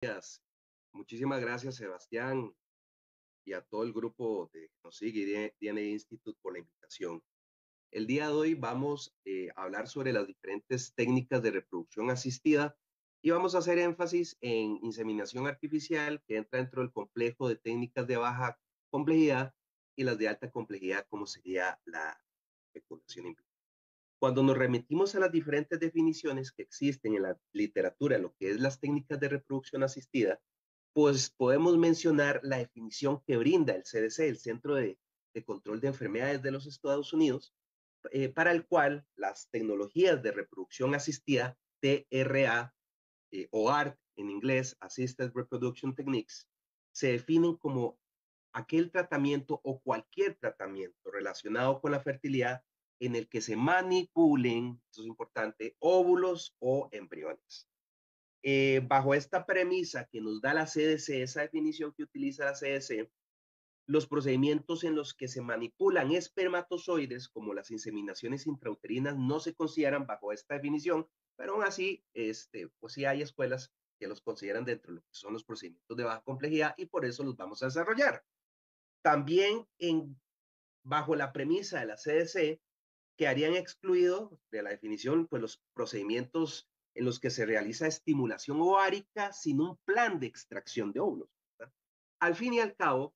Gracias. Muchísimas gracias, Sebastián, y a todo el grupo que nos sigue, DNA Institute, por la invitación. El día de hoy vamos a hablar sobre las diferentes técnicas de reproducción asistida y vamos a hacer énfasis en inseminación artificial, que entra dentro del complejo de técnicas de baja complejidad, y las de alta complejidad, como sería la fecundación in vitro. Cuando nos remitimos a las diferentes definiciones que existen en la literatura, lo que es las técnicas de reproducción asistida, pues podemos mencionar la definición que brinda el CDC, el Centro de Control de Enfermedades de los Estados Unidos, para el cual las tecnologías de reproducción asistida, TRA, o ART en inglés, Assisted Reproduction Techniques, se definen como aquel tratamiento o cualquier tratamiento relacionado con la fertilidad en el que se manipulen, eso es importante, óvulos o embriones. Bajo esta premisa que nos da la CDC, esa definición que utiliza la CDC, los procedimientos en los que se manipulan espermatozoides, como las inseminaciones intrauterinas, no se consideran bajo esta definición, pero aún así, pues sí hay escuelas que los consideran dentro de lo que son los procedimientos de baja complejidad, y por eso los vamos a desarrollar. También bajo la premisa de la CDC, que harían excluido de la definición pues los procedimientos en los que se realiza estimulación ovárica sin un plan de extracción de óvulos, ¿verdad? Al fin y al cabo,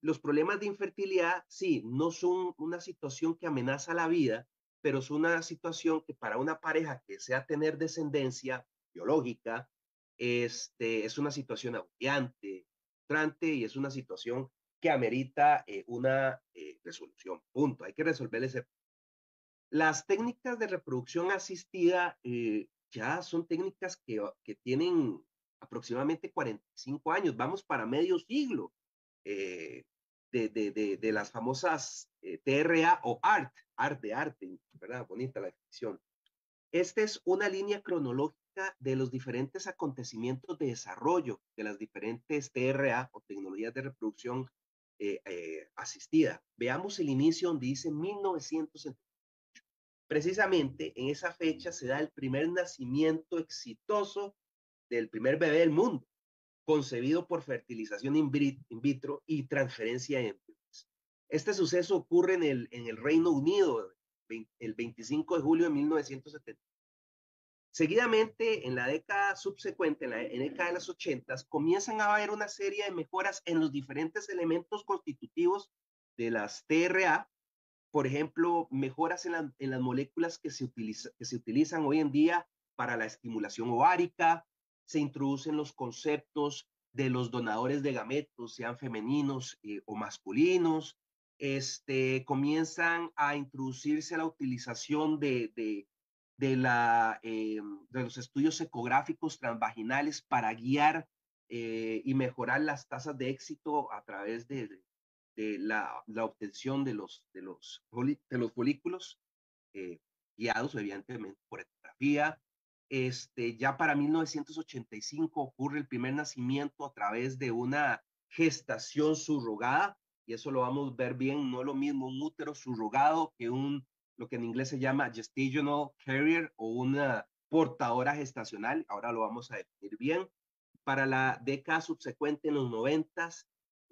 los problemas de infertilidad sí, no son una situación que amenaza la vida, pero es una situación que para una pareja que desea tener descendencia biológica, es una situación agobiante, frustrante, y es una situación que amerita una resolución. Punto. Hay que resolver ese. Las técnicas de reproducción asistida ya son técnicas que tienen aproximadamente 45 años, vamos para medio siglo, eh, de las famosas TRA o ART, ART de arte, ¿verdad? Bonita la definición. Esta es una línea cronológica de los diferentes acontecimientos de desarrollo de las diferentes TRA o tecnologías de reproducción asistida. Veamos el inicio donde dice 1900. Precisamente en esa fecha se da el primer nacimiento exitoso del primer bebé del mundo, concebido por fertilización in vitro y transferencia de embriones. Este suceso ocurre en el Reino Unido el 25 de julio de 1970. Seguidamente, en la década subsecuente, en la década de los 80, comienzan a haber una serie de mejoras en los diferentes elementos constitutivos de las TRA. Por ejemplo, mejoras en las moléculas que se utilizan hoy en día para la estimulación ovárica. Se introducen los conceptos de los donadores de gametos, sean femeninos o masculinos. Comienzan a introducirse la utilización de los estudios ecográficos transvaginales para guiar y mejorar las tasas de éxito a través de la obtención de los folículos, eh, guiados evidentemente por ecografía. Ya para 1985 ocurre el primer nacimiento a través de una gestación subrogada, y eso lo vamos a ver bien, no es lo mismo un útero subrogado que lo que en inglés se llama gestational carrier o una portadora gestacional. Ahora lo vamos a definir bien. Para la década subsecuente, en los 90,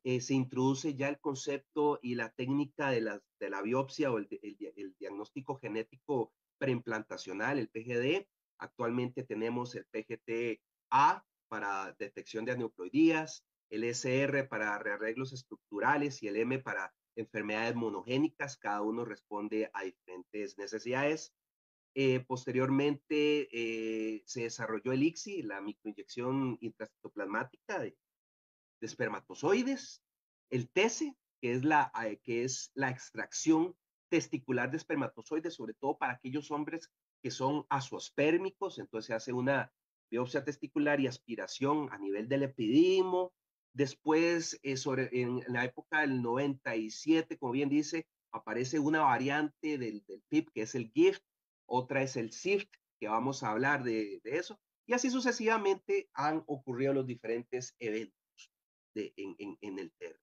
se introduce ya el concepto y la técnica de la biopsia o el diagnóstico genético preimplantacional, el PGD. Actualmente tenemos el PGT-A para detección de aneuploidías, el SR para rearreglos estructurales y el M para enfermedades monogénicas. Cada uno responde a diferentes necesidades. Posteriormente se desarrolló el ICSI, la microinyección intracitoplasmática de espermatozoides, el TESE, que es la extracción testicular de espermatozoides, sobre todo para aquellos hombres que son azoospermicos. Entonces se hace una biopsia testicular y aspiración a nivel del epididimo. Después, en la época del 97, como bien dice, aparece una variante del PIP, que es el GIFT, otra es el SIFT, que vamos a hablar de eso, y así sucesivamente han ocurrido los diferentes eventos en el TER.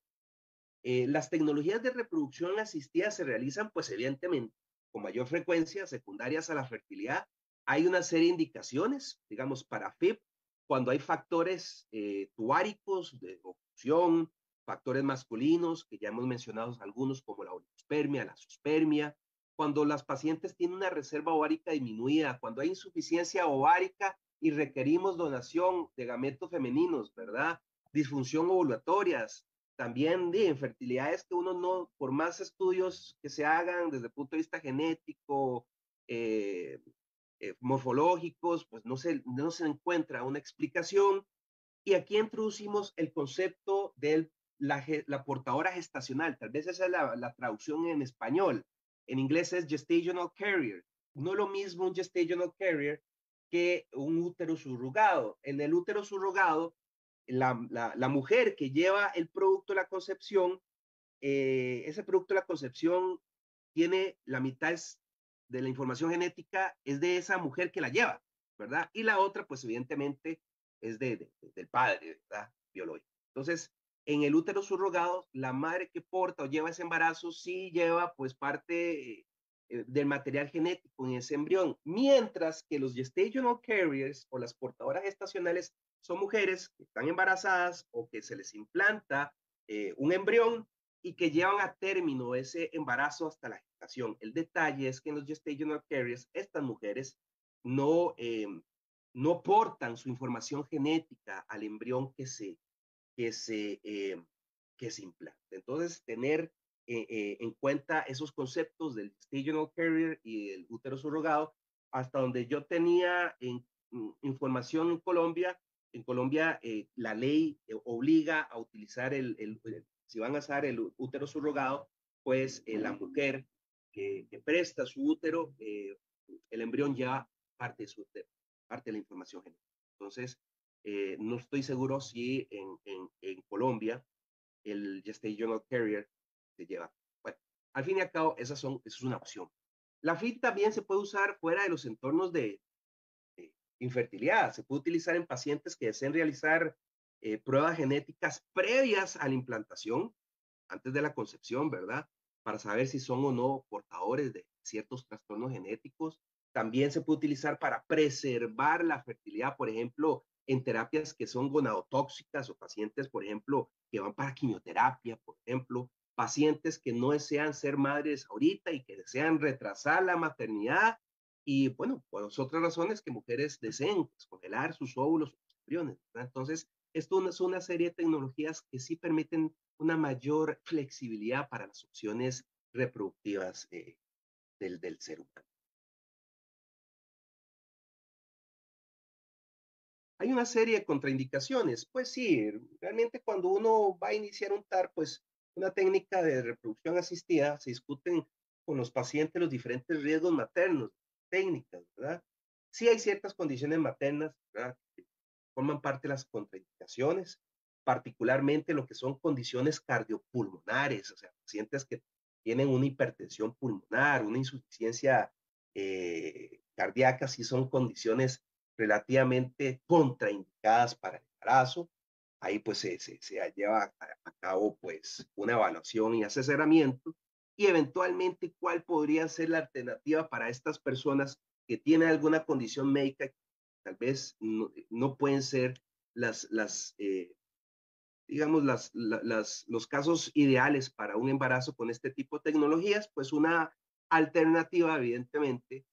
Las tecnologías de reproducción asistida se realizan, pues evidentemente, con mayor frecuencia, secundarias a la fertilidad. Hay una serie de indicaciones, digamos, para FIP, cuando hay factores tubáricos de oclusión, factores masculinos, que ya hemos mencionado algunos, como la oligospermia, la zoospermia, cuando las pacientes tienen una reserva ovárica disminuida, cuando hay insuficiencia ovárica y requerimos donación de gametos femeninos, ¿verdad? Disfunción ovulatorias, también de infertilidades que uno no, por más estudios que se hagan desde el punto de vista genético, morfológicos, pues no se encuentra una explicación. Y aquí introducimos el concepto de la portadora gestacional. Tal vez esa es la traducción en español. En inglés es gestational carrier. No lo mismo un gestational carrier que un útero subrogado. En el útero subrogado, la mujer que lleva el producto de la concepción, ese producto de la concepción tiene la mitad de la información genética es de esa mujer que la lleva, ¿verdad? Y la otra, pues evidentemente, es del padre, ¿verdad? Biológico. Entonces, en el útero subrogado, la madre que porta o lleva ese embarazo sí lleva pues parte del material genético en ese embrión, mientras que los gestational carriers o las portadoras gestacionales son mujeres que están embarazadas o que se les implanta un embrión y que llevan a término ese embarazo hasta la gestación. El detalle es que en los gestational carriers, estas mujeres no, no portan su información genética al embrión que se, eh, que se implanta. Entonces, tener en cuenta esos conceptos del gestational carrier y el útero subrogado, hasta donde yo tenía información en Colombia la ley obliga a utilizar si van a usar el útero subrogado, pues la mujer que presta su útero, el embrión ya parte de su útero, parte de la información genética. Entonces, no estoy seguro si en Colombia el gestational carrier se lleva. Bueno, al fin y al cabo, esa es una opción. La FIT también se puede usar fuera de los entornos de infertilidad. Se puede utilizar en pacientes que deseen realizar pruebas genéticas previas a la implantación, antes de la concepción, ¿verdad? Para saber si son o no portadores de ciertos trastornos genéticos. También se puede utilizar para preservar la fertilidad, por ejemplo, en terapias que son gonadotóxicas o pacientes, por ejemplo, que van para quimioterapia, por ejemplo, pacientes que no desean ser madres ahorita y que desean retrasar la maternidad y, bueno, por otras razones que mujeres deseen congelar sus óvulos, sus embriones, ¿verdad? Entonces, esto es una serie de tecnologías que sí permiten una mayor flexibilidad para las opciones reproductivas del ser humano. Hay una serie de contraindicaciones. Pues sí, realmente cuando uno va a iniciar un TAR, pues una técnica de reproducción asistida, se discuten con los pacientes los diferentes riesgos maternos, técnicas, ¿verdad? Sí hay ciertas condiciones maternas, ¿verdad?, que forman parte de las contraindicaciones, particularmente lo que son condiciones cardiopulmonares, o sea, pacientes que tienen una hipertensión pulmonar, una insuficiencia cardíaca, sí son condiciones relativamente contraindicadas para el embarazo. Ahí pues se lleva a cabo pues una evaluación y asesoramiento y eventualmente cuál podría ser la alternativa para estas personas que tienen alguna condición médica. Tal vez no pueden ser digamos, los casos ideales para un embarazo con este tipo de tecnologías, pues una alternativa, evidentemente,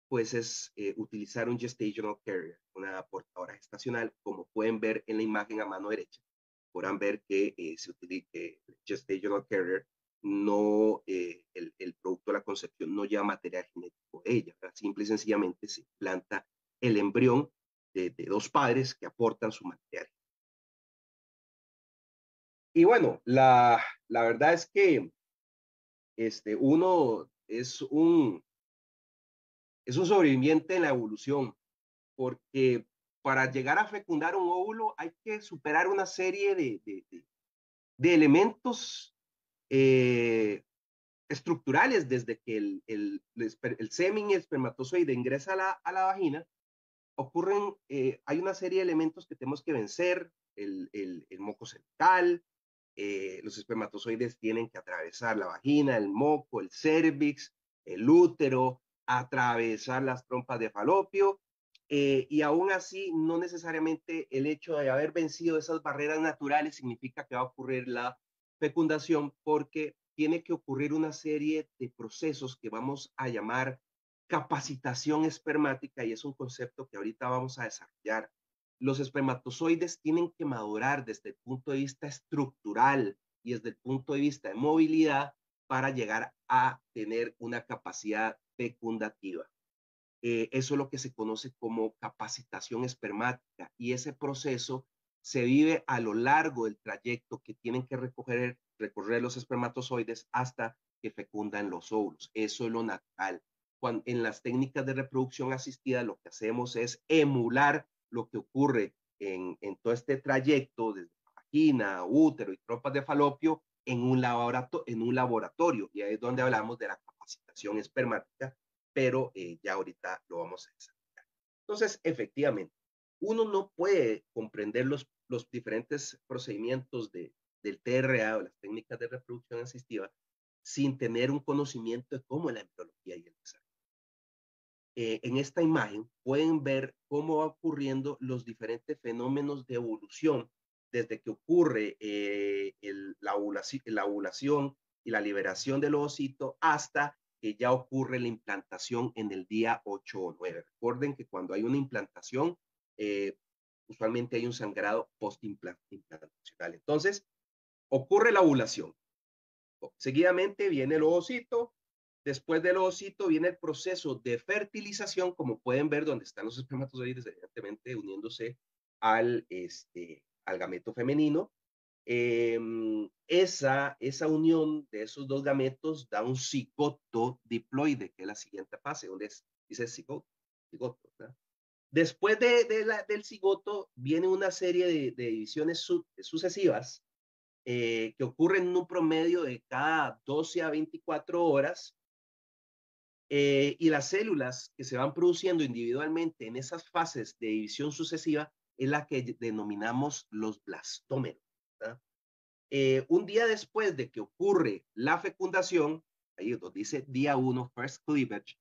pues es utilizar un gestational carrier, una portadora gestacional, como pueden ver en la imagen a mano derecha. Podrán ver que se utiliza el gestational carrier, no el producto de la concepción no lleva material genético de ella, ¿verdad? Simple y sencillamente se implanta el embrión de dos padres que aportan su material. Y bueno, la verdad es que uno es un sobreviviente en la evolución, porque para llegar a fecundar un óvulo hay que superar una serie de elementos eh, estructurales, desde que el semen y el espermatozoide ingresa a la vagina, hay una serie de elementos que tenemos que vencer, el moco cervical, los espermatozoides tienen que atravesar la vagina, el moco, el cervix, el útero, atravesar las trompas de falopio Y aún así, no necesariamente el hecho de haber vencido esas barreras naturales significa que va a ocurrir la fecundación, porque tiene que ocurrir una serie de procesos que vamos a llamar capacitación espermática, y es un concepto que ahorita vamos a desarrollar. Los espermatozoides tienen que madurar desde el punto de vista estructural y desde el punto de vista de movilidad para llegar a tener una capacidad fecundativa. Eso es lo que se conoce como capacitación espermática, y ese proceso se vive a lo largo del trayecto que tienen que recorrer los espermatozoides hasta que fecundan los óvulos. Eso es lo natural. En las técnicas de reproducción asistida lo que hacemos es emular lo que ocurre en todo este trayecto desde vagina, útero y trompas de falopio en un laboratorio, y ahí es donde hablamos de la capacitación espermática, pero ya ahorita lo vamos a desarrollar. Entonces, efectivamente, uno no puede comprender los diferentes procedimientos del TRA o las técnicas de reproducción asistida sin tener un conocimiento de cómo es la embriología y el desarrollo. En esta imagen pueden ver cómo va ocurriendo los diferentes fenómenos de evolución desde que ocurre la ovulación y la liberación del ovocito hasta que ya ocurre la implantación en el día 8 o 9. Recuerden que cuando hay una implantación, eh, usualmente hay un sangrado post-implantacional. Entonces, ocurre la ovulación. Seguidamente viene el ovocito. Después del ovocito viene el proceso de fertilización, como pueden ver, donde están los espermatozoides, evidentemente uniéndose al gameto femenino. Esa unión de esos dos gametos da un cigoto diploide, que es la siguiente fase, donde dice cigoto, ¿verdad? Después del cigoto viene una serie de divisiones sucesivas que ocurren en un promedio de cada 12 a 24 horas, y las células que se van produciendo individualmente en esas fases de división sucesiva es la que denominamos los blastómeros, ¿verdad? Un día después de que ocurre la fecundación, ahí donde dice día 1, first cleavage,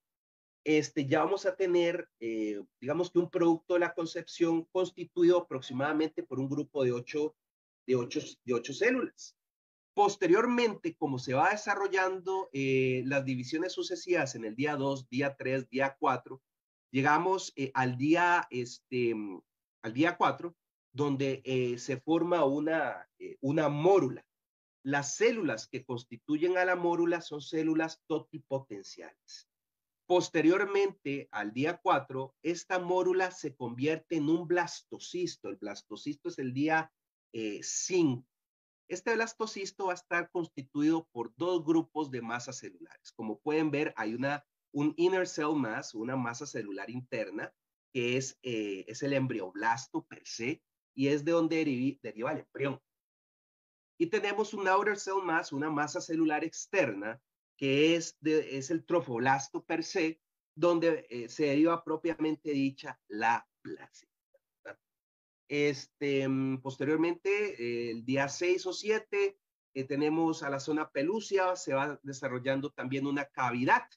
ya vamos a tener, digamos que un producto de la concepción constituido aproximadamente por un grupo de 8 células. Posteriormente, como se va desarrollando las divisiones sucesivas en el día 2, día 3, día 4, llegamos al día 4, donde se forma una mórula. Las células que constituyen a la mórula son células totipotenciales. Posteriormente, al día 4, esta mórula se convierte en un blastocisto. El blastocisto es el día 5. Este blastocisto va a estar constituido por dos grupos de masas celulares. Como pueden ver, hay un inner cell mass, una masa celular interna, que es el embrioblasto per se, y es de donde deriva el embrión. Y tenemos un outer cell mass, una masa celular externa, que es el trofoblasto per se, donde se deriva propiamente dicha la placenta. Posteriormente, el día 6 o 7, tenemos a la zona pelúcea, se va desarrollando también una cavidad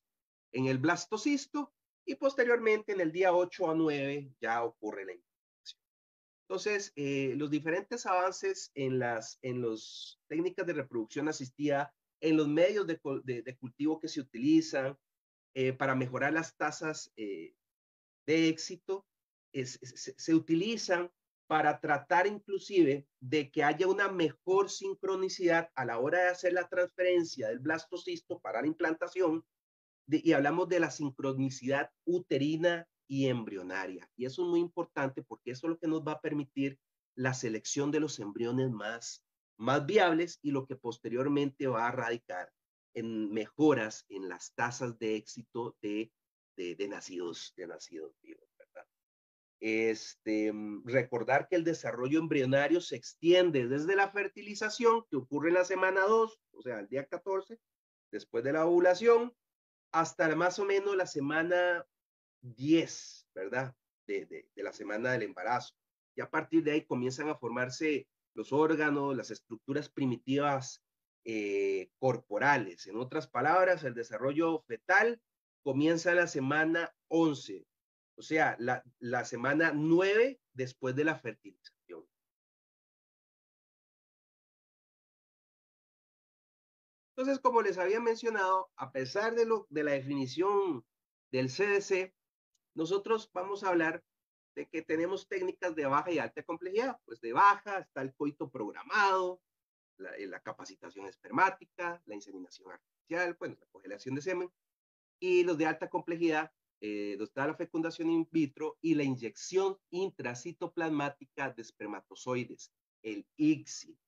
en el blastocisto, y posteriormente en el día 8 a 9 ya ocurre la implantación. Entonces, los diferentes avances en las técnicas de reproducción asistida, en los medios de cultivo que se utilizan para mejorar las tasas de éxito, se utilizan para tratar inclusive de que haya una mejor sincronicidad a la hora de hacer la transferencia del blastocisto para la implantación, y hablamos de la sincronicidad uterina y embrionaria. Y eso es muy importante porque eso es lo que nos va a permitir la selección de los embriones más viables, y lo que posteriormente va a radicar en mejoras en las tasas de éxito de nacidos vivos, ¿verdad? Recordar que el desarrollo embrionario se extiende desde la fertilización, que ocurre en la semana 2, o sea, el día 14, después de la ovulación, hasta más o menos la semana 10, ¿verdad? De la semana del embarazo. Y a partir de ahí comienzan a formarse los órganos, las estructuras primitivas corporales. En otras palabras, el desarrollo fetal comienza en la semana 11, o sea, la semana 9 después de la fertilización. Entonces, como les había mencionado, a pesar de la definición del CDC, nosotros vamos a hablar de que tenemos técnicas de baja y alta complejidad. Pues de baja está el coito programado, la capacitación espermática, la inseminación artificial, bueno, la congelación de semen, y los de alta complejidad, donde está la fecundación in vitro y la inyección intracitoplasmática de espermatozoides, el ICSI.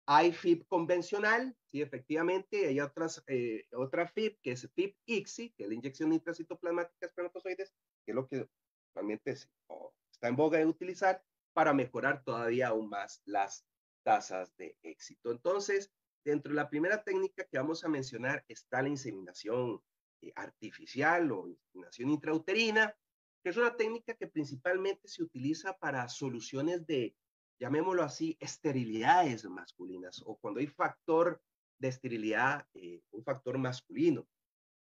Hay FIP convencional, sí, efectivamente, hay otra FIP que es FIP ICSI, que es la inyección intracitoplasmática de espermatozoides, que es lo que realmente está en boga de utilizar para mejorar todavía aún más las tasas de éxito. Entonces, dentro de la primera técnica que vamos a mencionar está la inseminación artificial o inseminación intrauterina, que es una técnica que principalmente se utiliza para soluciones de, llamémoslo así, esterilidades masculinas o cuando hay factor de esterilidad, un factor masculino.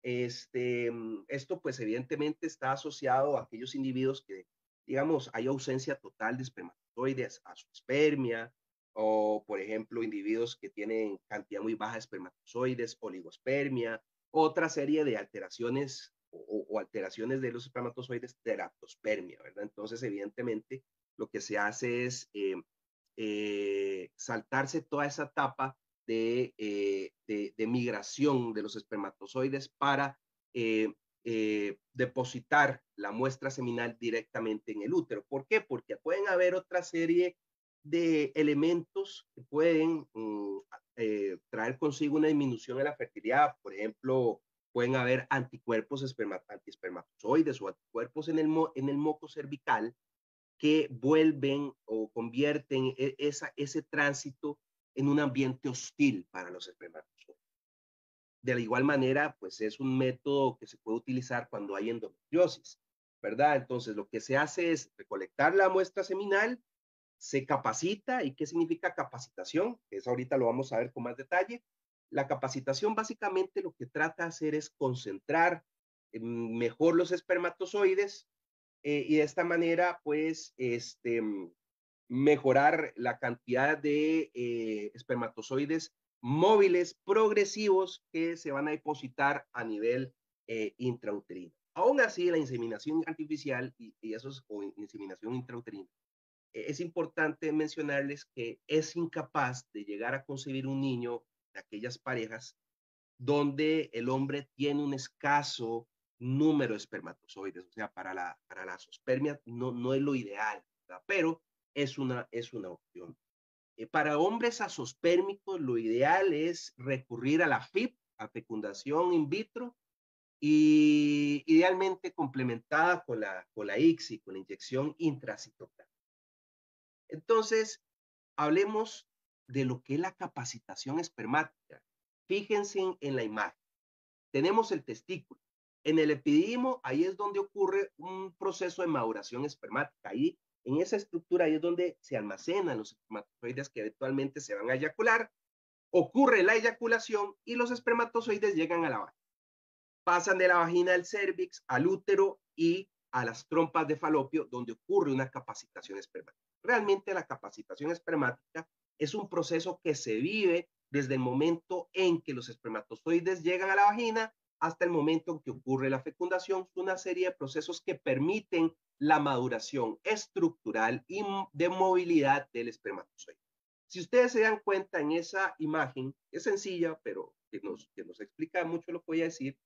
Esto pues evidentemente está asociado a aquellos individuos que, digamos, hay ausencia total de espermatozoides a su espermia, o por ejemplo individuos que tienen cantidad muy baja de espermatozoides, oligospermia, otra serie de alteraciones o alteraciones de los espermatozoides, teratospermia, ¿verdad? Entonces evidentemente lo que se hace es saltarse toda esa etapa de migración de los espermatozoides para depositar la muestra seminal directamente en el útero. ¿Por qué? Porque pueden haber otra serie de elementos que pueden traer consigo una disminución en la fertilidad. Por ejemplo, pueden haber anticuerpos antiespermatozoides o anticuerpos en el moco cervical que vuelven o convierten ese tránsito en un ambiente hostil para los espermatozoides. De la igual manera, pues es un método que se puede utilizar cuando hay endometriosis, ¿verdad? Entonces, lo que se hace es recolectar la muestra seminal, se capacita. ¿Y qué significa capacitación? Eso ahorita lo vamos a ver con más detalle. La capacitación básicamente lo que trata de hacer es concentrar mejor los espermatozoides y de esta manera, pues, mejorar la cantidad de espermatozoides móviles progresivos que se van a depositar a nivel intrauterino. Aún así, la inseminación artificial y eso es, o inseminación intrauterina, es importante mencionarles que es incapaz de llegar a concebir un niño de aquellas parejas donde el hombre tiene un escaso número de espermatozoides, o sea, para la zoospermia no es lo ideal, ¿verdad? Pero es una opción. Para hombres azospérmicos, lo ideal es recurrir a la FIP, a fecundación in vitro, y idealmente complementada con la ICSI, con la inyección intracitoplasmática. Entonces, hablemos de lo que es la capacitación espermática. Fíjense en la imagen. Tenemos el testículo. En el epididimo, ahí es donde ocurre un proceso de maduración espermática. Ahí, en esa estructura, ahí es donde se almacenan los espermatozoides que eventualmente se van a eyacular. Ocurre la eyaculación y los espermatozoides llegan a la vagina. Pasan de la vagina al cérvix, al útero y a las trompas de falopio, donde ocurre una capacitación espermática. Realmente la capacitación espermática es un proceso que se vive desde el momento en que los espermatozoides llegan a la vagina hasta el momento en que ocurre la fecundación. Es una serie de procesos que permiten la maduración estructural y de movilidad del espermatozoide. Si ustedes se dan cuenta en esa imagen, es sencilla, pero que nos explica mucho lo que voy a decir,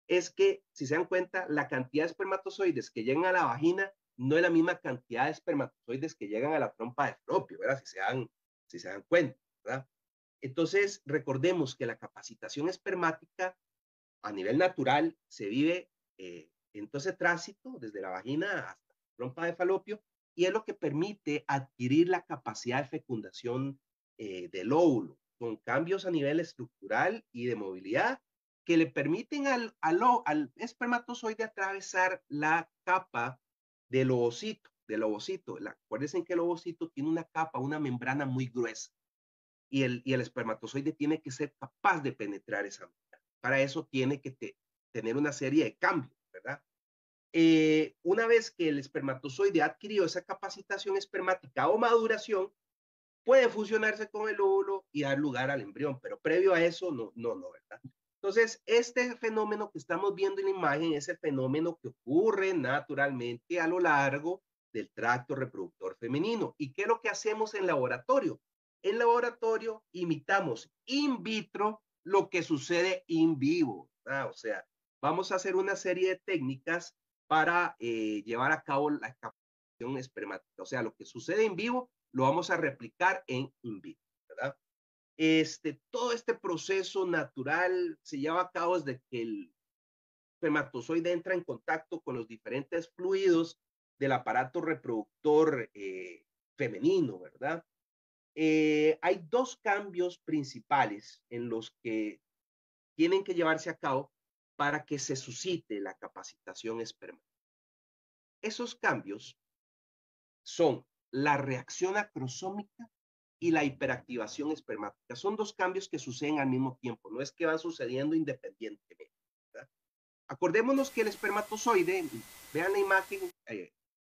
es que, si se dan cuenta, la cantidad de espermatozoides que llegan a la vagina no es la misma cantidad de espermatozoides que llegan a la trompa de falopio, ¿verdad? Si se dan cuenta, ¿verdad? Entonces, recordemos que la capacitación espermática a nivel natural se vive en todo ese tránsito, desde la vagina hasta la trompa de falopio, y es lo que permite adquirir la capacidad de fecundación del óvulo, con cambios a nivel estructural y de movilidad que le permiten al espermatozoide atravesar la capa del ovocito. Acuérdense que el ovocito tiene una capa, una membrana muy gruesa, y el espermatozoide tiene que ser capaz de penetrar esa membrana. Para eso tiene que tener una serie de cambios, ¿verdad? Una vez que el espermatozoide ha adquirido esa capacitación espermática o maduración, puede fusionarse con el óvulo y dar lugar al embrión, pero previo a eso no, ¿verdad? Entonces, este fenómeno que estamos viendo en la imagen es el fenómeno que ocurre naturalmente a lo largo del tracto reproductor femenino. ¿Y qué es lo que hacemos en laboratorio? En laboratorio imitamos in vitro lo que sucede in vivo, ¿verdad? O sea, vamos a hacer una serie de técnicas para llevar a cabo la captación espermática. O sea, lo que sucede en vivo lo vamos a replicar en in vitro, ¿verdad? Todo este proceso natural se lleva a cabo desde que el espermatozoide entra en contacto con los diferentes fluidos del aparato reproductor femenino, ¿verdad? Hay dos cambios principales en los que tienen que llevarse a cabo para que se suscite la capacitación espermática. Esos cambios son la reacción acrosómica y la hiperactivación espermática. Son dos cambios que suceden al mismo tiempo, no es que van sucediendo independientemente, ¿verdad? Acordémonos que el espermatozoide, vean la imagen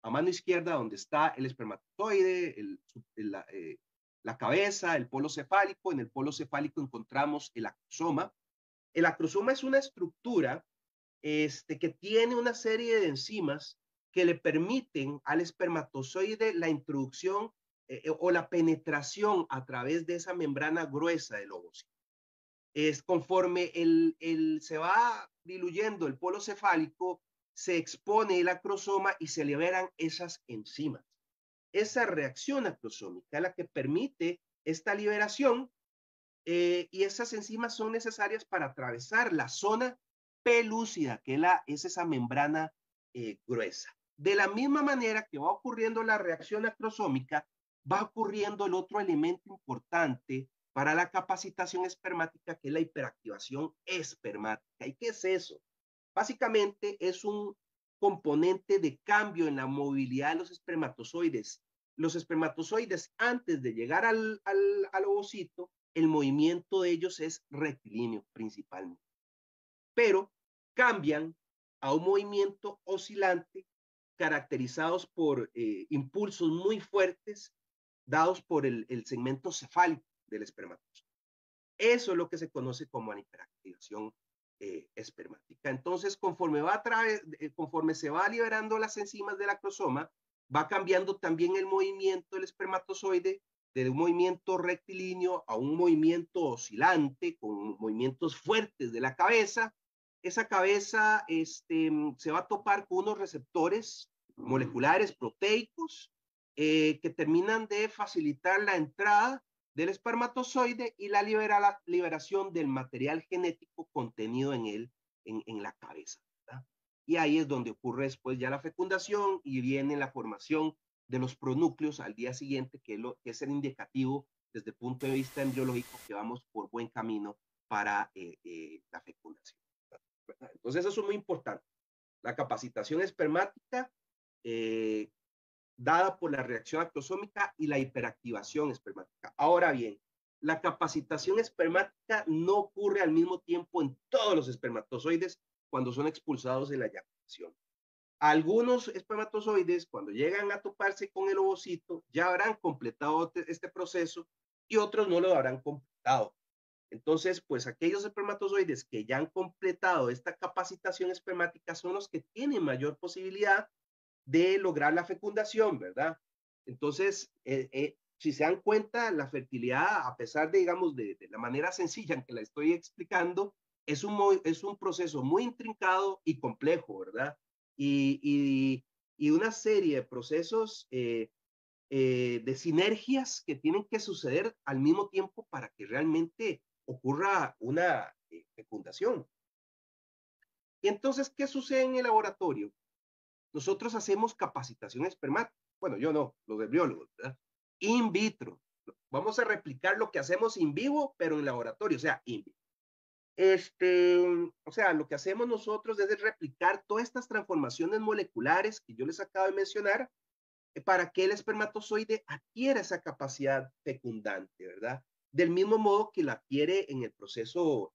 a mano izquierda donde está el espermatozoide, la cabeza, el polo cefálico. En el polo cefálico encontramos el acrosoma. El acrosoma es una estructura que tiene una serie de enzimas que le permiten al espermatozoide la introducción o la penetración a través de esa membrana gruesa del ovocito. Conforme se va diluyendo el polo cefálico, se expone el acrosoma y se liberan esas enzimas. Esa reacción acrosómica es la que permite esta liberación y esas enzimas son necesarias para atravesar la zona pelúcida, que es esa membrana gruesa. De la misma manera que va ocurriendo la reacción acrosómica, va ocurriendo el otro elemento importante para la capacitación espermática, que es la hiperactivación espermática. ¿Y qué es eso? Básicamente es un componente de cambio en la movilidad de los espermatozoides. Los espermatozoides, antes de llegar al ovocito, el movimiento de ellos es rectilíneo principalmente, pero cambian a un movimiento oscilante caracterizados por impulsos muy fuertes dados por el segmento cefálico del espermatozoide. Eso es lo que se conoce como la hiperactivación espermática. Entonces, conforme se va liberando las enzimas del acrosoma, va cambiando también el movimiento del espermatozoide de un movimiento rectilíneo a un movimiento oscilante, con movimientos fuertes de la cabeza. Esa cabeza se va a topar con unos receptores moleculares proteicos que terminan de facilitar la entrada del espermatozoide y la liberación del material genético contenido en él, en la cabeza, ¿verdad? Y ahí es donde ocurre después ya la fecundación y viene la formación de los pronúcleos al día siguiente, que es el indicativo desde el punto de vista embriológico que vamos por buen camino para la fecundación, ¿verdad? Entonces eso es muy importante. La capacitación espermática dada por la reacción acrosómica y la hiperactivación espermática. Ahora bien, la capacitación espermática no ocurre al mismo tiempo en todos los espermatozoides cuando son expulsados de la eyaculación. Algunos espermatozoides, cuando llegan a toparse con el ovocito, ya habrán completado este proceso y otros no lo habrán completado. Entonces, pues aquellos espermatozoides que ya han completado esta capacitación espermática son los que tienen mayor posibilidad de lograr la fecundación, ¿verdad? Entonces, si se dan cuenta, la fertilidad, a pesar de, digamos, de la manera sencilla en que la estoy explicando, es un proceso muy intrincado y complejo, ¿verdad? Y una serie de procesos de sinergias que tienen que suceder al mismo tiempo para que realmente ocurra una fecundación. Y entonces, ¿qué sucede en el laboratorio? Nosotros hacemos capacitación espermática. Bueno, yo no, los embriólogos, ¿verdad? In vitro. Vamos a replicar lo que hacemos in vivo, pero en laboratorio, o sea, in vitro. O sea, lo que hacemos nosotros es replicar todas estas transformaciones moleculares que yo les acabo de mencionar para que el espermatozoide adquiera esa capacidad fecundante, ¿verdad? Del mismo modo que la adquiere en el proceso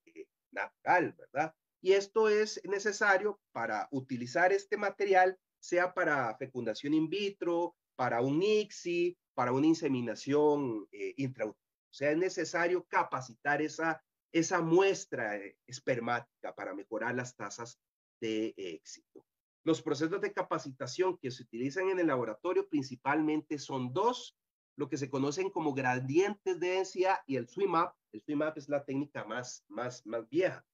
natural, ¿verdad? y esto es necesario para utilizar este material, sea para fecundación in vitro, para un ICSI, para una inseminación intrauterina. O sea, es necesario capacitar esa muestra espermática para mejorar las tasas de éxito. Los procesos de capacitación que se utilizan en el laboratorio principalmente son dos, lo que se conocen como gradientes de densidad y el swim up. El swim up es la técnica más vieja.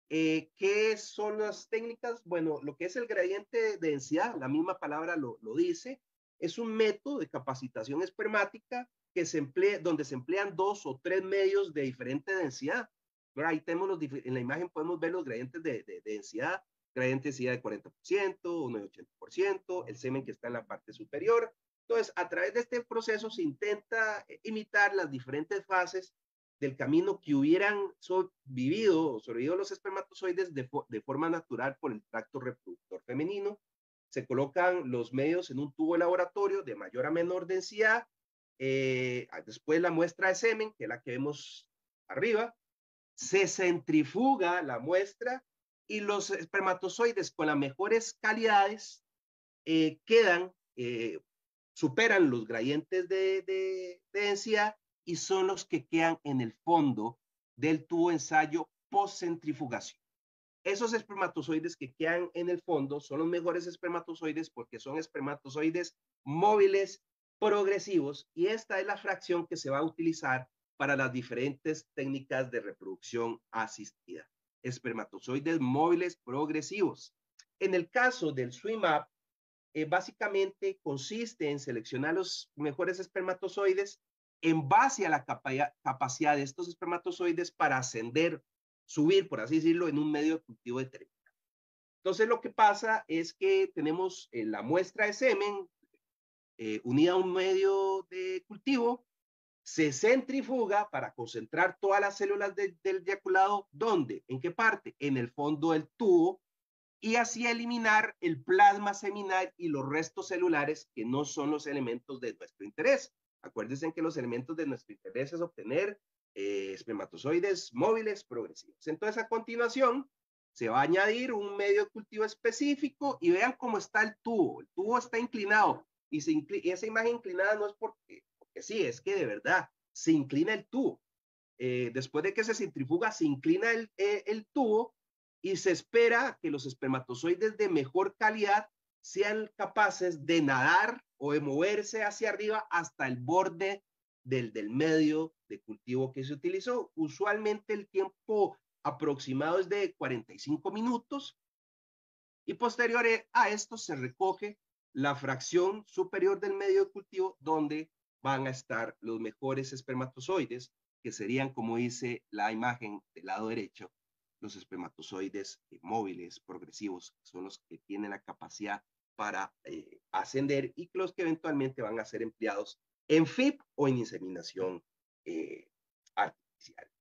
¿Qué son las técnicas? Bueno, lo que es el gradiente de densidad, la misma palabra lo dice, es un método de capacitación espermática que se emplea, donde se emplean 2 o 3 medios de diferente densidad. Pero ahí tenemos en la imagen podemos ver los gradientes de densidad, gradiente de densidad de 40%, uno de 80%, el semen que está en la parte superior. Entonces, a través de este proceso se intenta imitar las diferentes fases del camino que hubieran sobrevivido los espermatozoides de forma natural por el tracto reproductor femenino. Se colocan los medios en un tubo de laboratorio de mayor a menor densidad. Después la muestra de semen, que es la que vemos arriba, se centrifuga la muestra y los espermatozoides con las mejores calidades superan los gradientes de densidad y son los que quedan en el fondo del tubo de ensayo post-centrifugación. Esos espermatozoides que quedan en el fondo son los mejores espermatozoides porque son espermatozoides móviles progresivos y esta es la fracción que se va a utilizar para las diferentes técnicas de reproducción asistida. Espermatozoides móviles progresivos. En el caso del swim up, básicamente consiste en seleccionar los mejores espermatozoides en base a la capacidad de estos espermatozoides para ascender, subir, por así decirlo, en un medio de cultivo determinado. Entonces, lo que pasa es que tenemos la muestra de semen unida a un medio de cultivo, se centrifuga para concentrar todas las células del eyaculado. ¿Dónde? ¿En qué parte? En el fondo del tubo, y así eliminar el plasma seminal y los restos celulares que no son los elementos de nuestro interés. Acuérdense que los elementos de nuestro interés es obtener espermatozoides móviles progresivos. Entonces, a continuación, se va a añadir un medio de cultivo específico y vean cómo está el tubo. El tubo está inclinado y esa imagen inclinada no es porque sí, es que de verdad se inclina el tubo. Después de que se centrifuga, se inclina el tubo y se espera que los espermatozoides de mejor calidad sean capaces de nadar o de moverse hacia arriba hasta el borde del medio de cultivo que se utilizó. Usualmente el tiempo aproximado es de 45 minutos y posterior a esto se recoge la fracción superior del medio de cultivo donde van a estar los mejores espermatozoides, que serían, como dice la imagen del lado derecho, los espermatozoides móviles progresivos, que son los que tienen la capacidad para ascender y los que eventualmente van a ser empleados en FIP o en inseminación artificial.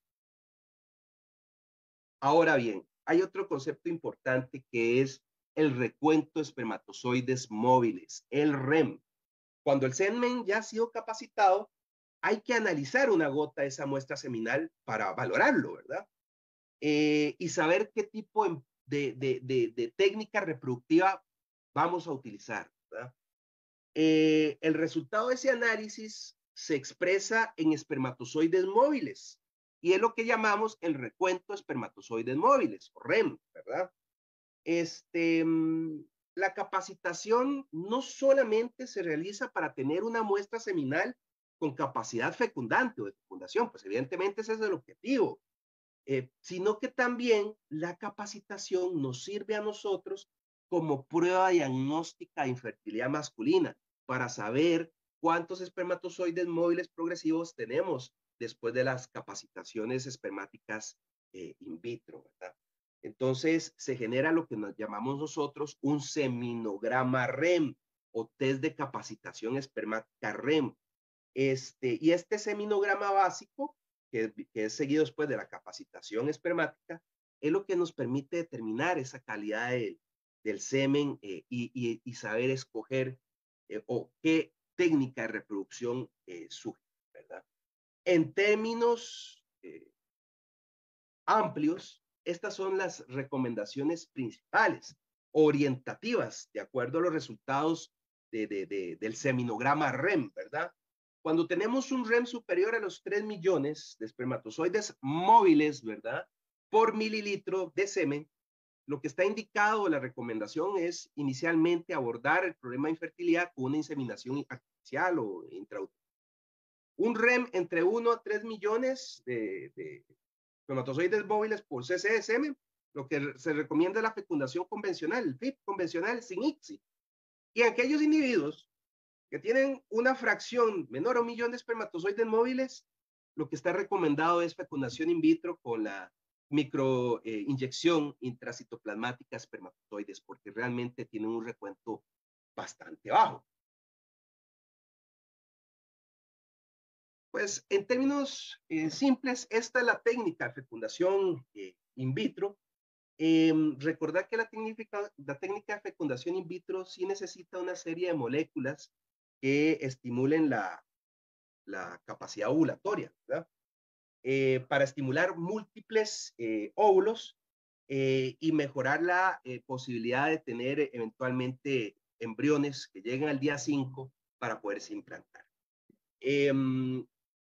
Ahora bien, hay otro concepto importante que es el recuento de espermatozoides móviles, el REM. Cuando el semen ya ha sido capacitado, hay que analizar una gota de esa muestra seminal para valorarlo, ¿verdad? Y saber qué tipo de técnica reproductiva vamos a utilizar, ¿verdad? El resultado de ese análisis se expresa en espermatozoides móviles y es lo que llamamos el recuento de espermatozoides móviles, o REM, ¿verdad? La capacitación no solamente se realiza para tener una muestra seminal con capacidad fecundante o de fecundación, pues evidentemente ese es el objetivo, sino que también la capacitación nos sirve a nosotros como prueba diagnóstica de infertilidad masculina para saber cuántos espermatozoides móviles progresivos tenemos después de las capacitaciones espermáticas in vitro, ¿verdad? Entonces se genera lo que nos llamamos nosotros un seminograma REM o test de capacitación espermática REM. Y este seminograma básico, que es seguido después de la capacitación espermática, es lo que nos permite determinar esa calidad del semen y saber escoger o qué técnica de reproducción sugerir, ¿verdad? En términos amplios, estas son las recomendaciones principales, orientativas, de acuerdo a los resultados del seminograma REM, ¿verdad? Cuando tenemos un REM superior a los 3 millones de espermatozoides móviles, ¿verdad? Por mililitro de semen, lo que está indicado, la recomendación es inicialmente abordar el problema de infertilidad con una inseminación artificial o intrauterina. Un REM entre 1 a 3 millones de espermatozoides móviles por cc de semen, lo que se recomienda es la fecundación convencional, el FIP convencional sin ICSI. Y aquellos individuos que tienen una fracción menor a 1 millón de espermatozoides móviles, lo que está recomendado es fecundación in vitro con la microinyección intracitoplasmática espermatozoides, porque realmente tienen un recuento bastante bajo. Pues en términos simples, esta es la técnica de fecundación in vitro. Recordar que la técnica de fecundación in vitro sí necesita una serie de moléculas que estimulen la capacidad ovulatoria, ¿verdad? Para estimular múltiples óvulos y mejorar la posibilidad de tener eventualmente embriones que lleguen al día 5 para poderse implantar.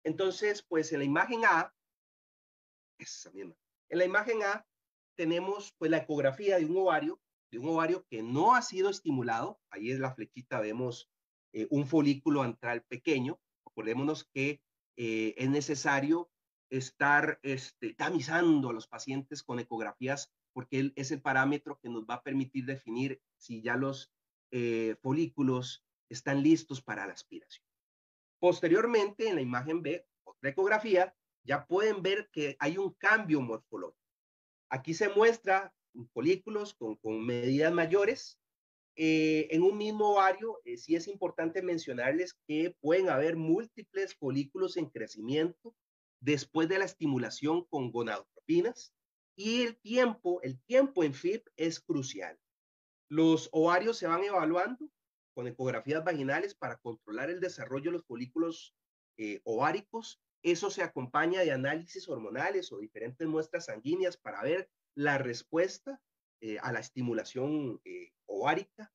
Entonces, pues en la imagen A, esa misma, en la imagen A tenemos pues la ecografía de un ovario que no ha sido estimulado. Ahí es la flechita, vemos un folículo antral pequeño. Acordémonos que es necesario estar tamizando a los pacientes con ecografías porque es el parámetro que nos va a permitir definir si ya los folículos están listos para la aspiración. Posteriormente, en la imagen B, otra ecografía, ya pueden ver que hay un cambio morfológico. Aquí se muestra folículos con medidas mayores. En un mismo ovario, sí es importante mencionarles que pueden haber múltiples folículos en crecimiento después de la estimulación con gonadotropinas, y el tiempo en FIP es crucial. Los ovarios se van evaluando con ecografías vaginales para controlar el desarrollo de los folículos ováricos. Eso se acompaña de análisis hormonales o diferentes muestras sanguíneas para ver la respuesta a la estimulación ovárica.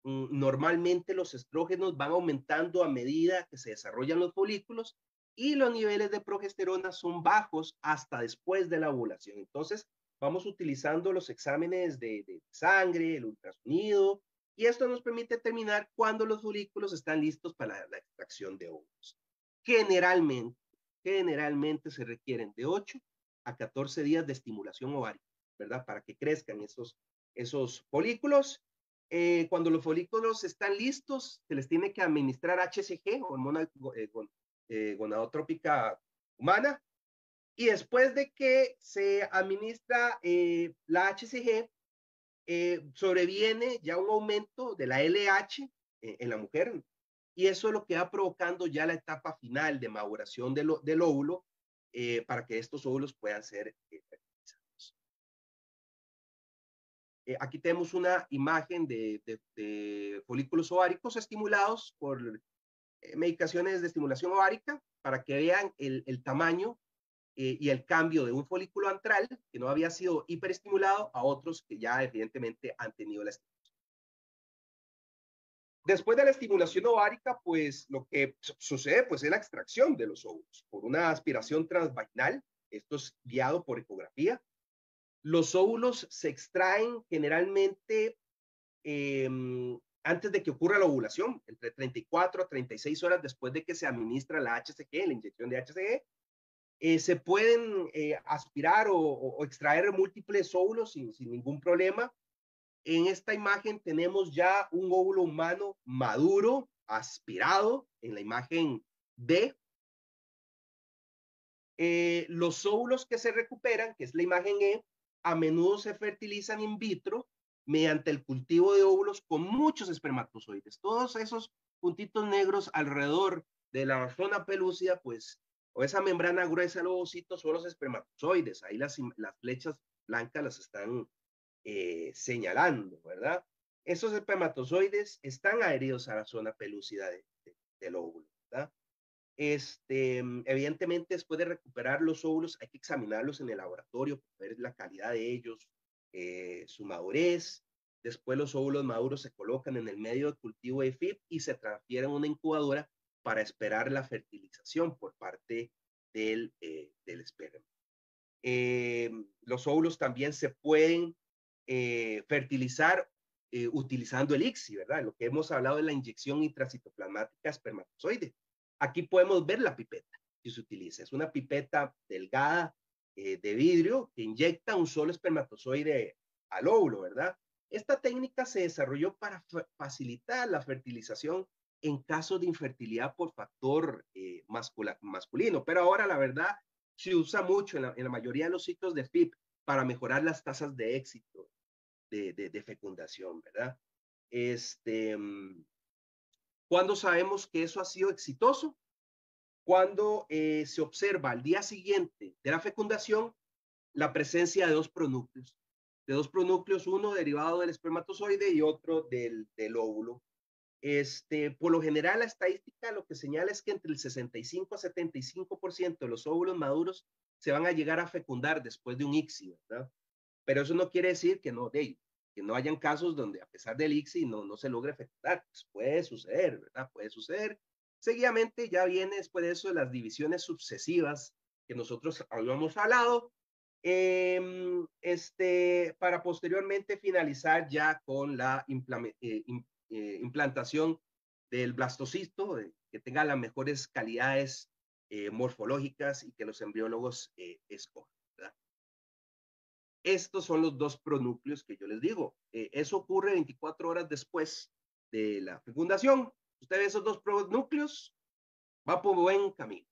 Normalmente los estrógenos van aumentando a medida que se desarrollan los folículos y los niveles de progesterona son bajos hasta después de la ovulación. Entonces, vamos utilizando los exámenes de sangre, el ultrasonido, y esto nos permite determinar cuándo los folículos están listos para la extracción de óvulos. Generalmente se requieren de 8 a 14 días de estimulación ovárica, ¿verdad? Para que crezcan esos folículos. Cuando los folículos están listos, se les tiene que administrar HCG, hormona gonadotrópica humana, y después de que se administra la HCG, sobreviene ya un aumento de la LH en la mujer, y eso es lo que va provocando ya la etapa final de maduración del óvulo para que estos óvulos puedan ser fertilizados. Aquí tenemos una imagen de folículos ováricos estimulados por medicaciones de estimulación ovárica para que vean el tamaño y el cambio de un folículo antral que no había sido hiperestimulado a otros que ya evidentemente han tenido la estimulación. Después de la estimulación ovárica, pues lo que sucede pues es la extracción de los óvulos por una aspiración transvaginal. Esto es guiado por ecografía. Los óvulos se extraen generalmente antes de que ocurra la ovulación, entre 34 a 36 horas después de que se administra la HCG, la inyección de HCG. Se pueden aspirar o extraer múltiples óvulos sin ningún problema. En esta imagen tenemos ya un óvulo humano maduro, aspirado, en la imagen D. Los óvulos que se recuperan, que es la imagen E, a menudo se fertilizan in vitro mediante el cultivo de óvulos con muchos espermatozoides. Todos esos puntitos negros alrededor de la zona pelúcida, pues, o esa membrana gruesa del ovocito son los espermatozoides. Ahí las flechas blancas las están señalando, ¿verdad? Esos espermatozoides están adheridos a la zona pelúcida del óvulo, ¿verdad? Evidentemente, después de recuperar los óvulos, hay que examinarlos en el laboratorio, ver la calidad de ellos, su madurez. Después los óvulos maduros se colocan en el medio de cultivo de FIP y se transfieren a una incubadora para esperar la fertilización por parte del esperma. Los óvulos también se pueden fertilizar utilizando el ICSI, ¿verdad? Lo que hemos hablado de la inyección intracitoplasmática espermatozoide. Aquí podemos ver la pipeta que se utiliza. Es una pipeta delgada de vidrio que inyecta un solo espermatozoide al óvulo, ¿verdad? Esta técnica se desarrolló para facilitar la fertilización en casos de infertilidad por factor masculino, pero ahora la verdad se usa mucho en la mayoría de los sitios de FIP para mejorar las tasas de éxito de fecundación, ¿verdad? ¿Cuándo sabemos que eso ha sido exitoso? Cuando se observa al día siguiente de la fecundación la presencia de dos pronúcleos. Uno derivado del espermatozoide y otro del óvulo. Por lo general, la estadística lo que señala es que entre el 65 a 75% de los óvulos maduros se van a llegar a fecundar después de un ICSI, ¿verdad? Pero eso no quiere decir que no hayan casos donde a pesar del ICSI no se logre fecundar. Pues puede suceder, ¿verdad? Puede suceder. Seguidamente ya viene después de eso las divisiones sucesivas que nosotros habíamos hablado, para posteriormente finalizar ya con la implantación del blastocisto, que tenga las mejores calidades morfológicas y que los embriólogos escojan, ¿verdad? Estos son los dos pronúcleos que yo les digo. Eso ocurre 24 horas después de la fecundación. Usted ve esos dos pronúcleos, va por buen camino.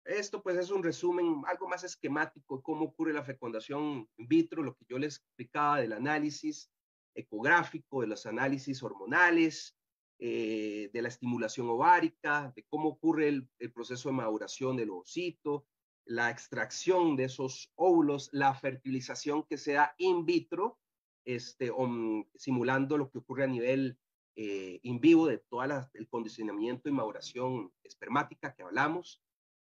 Esto pues es un resumen algo más esquemático de cómo ocurre la fecundación in vitro, lo que yo les explicaba del análisis ecográfico, de los análisis hormonales, de la estimulación ovárica, de cómo ocurre el proceso de maduración del ovocito, la extracción de esos óvulos, la fertilización que se da in vitro, simulando lo que ocurre a nivel in vivo de todo el condicionamiento y maduración espermática que hablamos,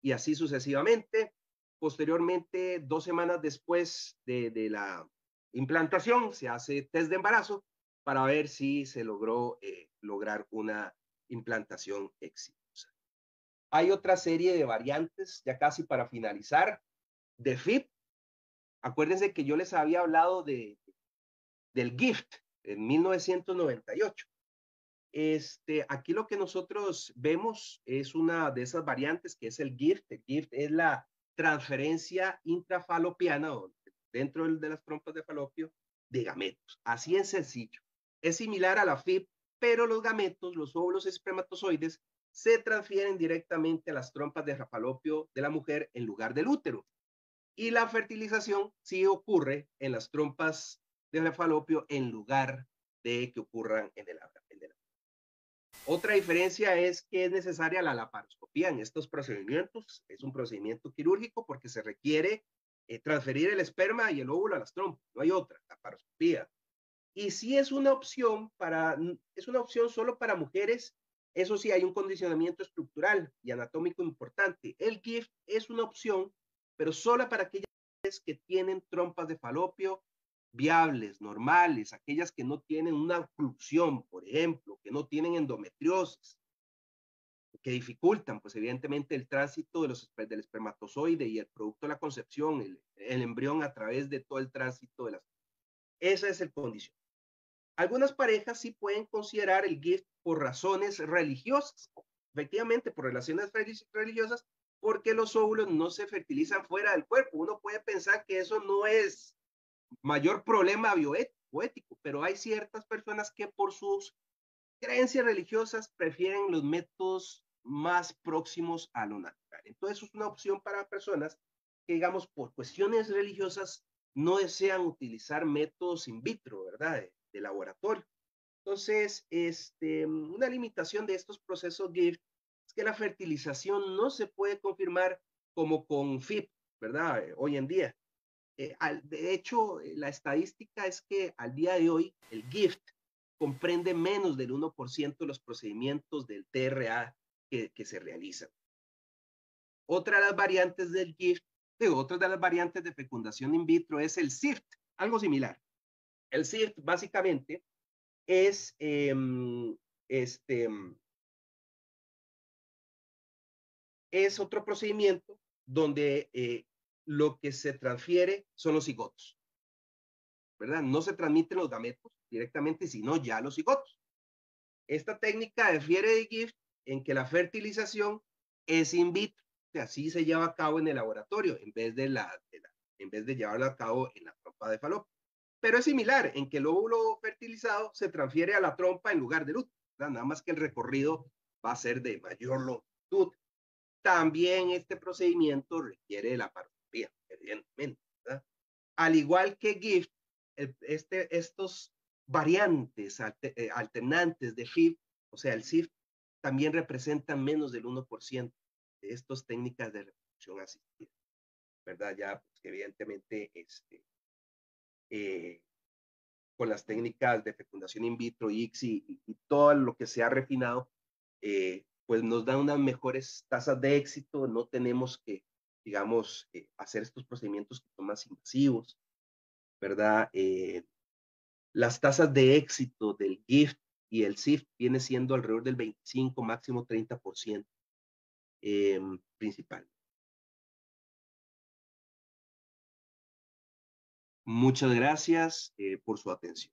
y así sucesivamente. Posteriormente, 2 semanas después de la implantación, se hace test de embarazo para ver si se logró lograr una implantación exitosa. Hay otra serie de variantes, ya casi para finalizar, de FIP. Acuérdense que yo les había hablado del GIFT en 1998. Aquí lo que nosotros vemos es una de esas variantes que es el GIFT. El GIFT es la transferencia intrafalopiana dentro de las trompas de falopio de gametos. Así es sencillo. Es similar a la FIP, pero los gametos, los óvulos espermatozoides, se transfieren directamente a las trompas de falopio de la mujer en lugar del útero. Y la fertilización sí ocurre en las trompas de falopio en lugar de que ocurran en el abdomen. Otra diferencia es que es necesaria la laparoscopía en estos procedimientos. Es un procedimiento quirúrgico porque se requiere transferir el esperma y el óvulo a las trompas. No hay otra, laparoscopía. Y sí es una opción solo para mujeres. Eso sí, hay un condicionamiento estructural y anatómico importante. El GIFT es una opción, pero solo para aquellas que tienen trompas de falopio viables, normales, aquellas que no tienen una oclusión, por ejemplo, que no tienen endometriosis, que dificultan, pues evidentemente, el tránsito del espermatozoide y el producto de la concepción, el embrión a través de todo el tránsito de las... Esa es el condición. Algunas parejas sí pueden considerar el GIFT por razones religiosas, efectivamente, por relaciones religiosas, porque los óvulos no se fertilizan fuera del cuerpo. Uno puede pensar que eso no es mayor problema bioético, pero hay ciertas personas que por sus creencias religiosas prefieren los métodos más próximos a lo natural. Entonces es una opción para personas que, digamos, por cuestiones religiosas no desean utilizar métodos in vitro, ¿verdad? De laboratorio. Entonces, una limitación de estos procesos GIFT es que la fertilización no se puede confirmar como con FIP, ¿verdad? Hoy en día. De hecho, la estadística es que al día de hoy el GIFT comprende menos del 1% de los procedimientos del TRA que se realizan. Otra de las variantes del GIFT, otra de las variantes de fecundación in vitro es el SIFT, algo similar. El SIFT básicamente es es otro procedimiento donde lo que se transfiere son los cigotos, ¿verdad? No se transmiten los gametos directamente, sino ya los cigotos. Esta técnica difiere de GIFT en que la fertilización es in vitro, así se lleva a cabo en el laboratorio en vez de llevarlo a cabo en la trompa de falopio. Pero es similar en que el óvulo fertilizado se transfiere a la trompa en lugar del útero, ¿verdad? Nada más que el recorrido va a ser de mayor longitud. También este procedimiento requiere de la paroscopía, evidentemente, ¿verdad? Al igual que GIFT, estos variantes alternantes de FIV, o sea, el SIFT, también representan menos del 1% de estas técnicas de reproducción asistida, ¿verdad? Ya, pues, evidentemente, con las técnicas de fecundación in vitro, ICSI y todo lo que se ha refinado, pues nos dan unas mejores tasas de éxito, no tenemos que, digamos, hacer estos procedimientos que son más invasivos, ¿verdad? Las tasas de éxito del GIFT y el SIFT viene siendo alrededor del 25, máximo 30% principal. Muchas gracias por su atención.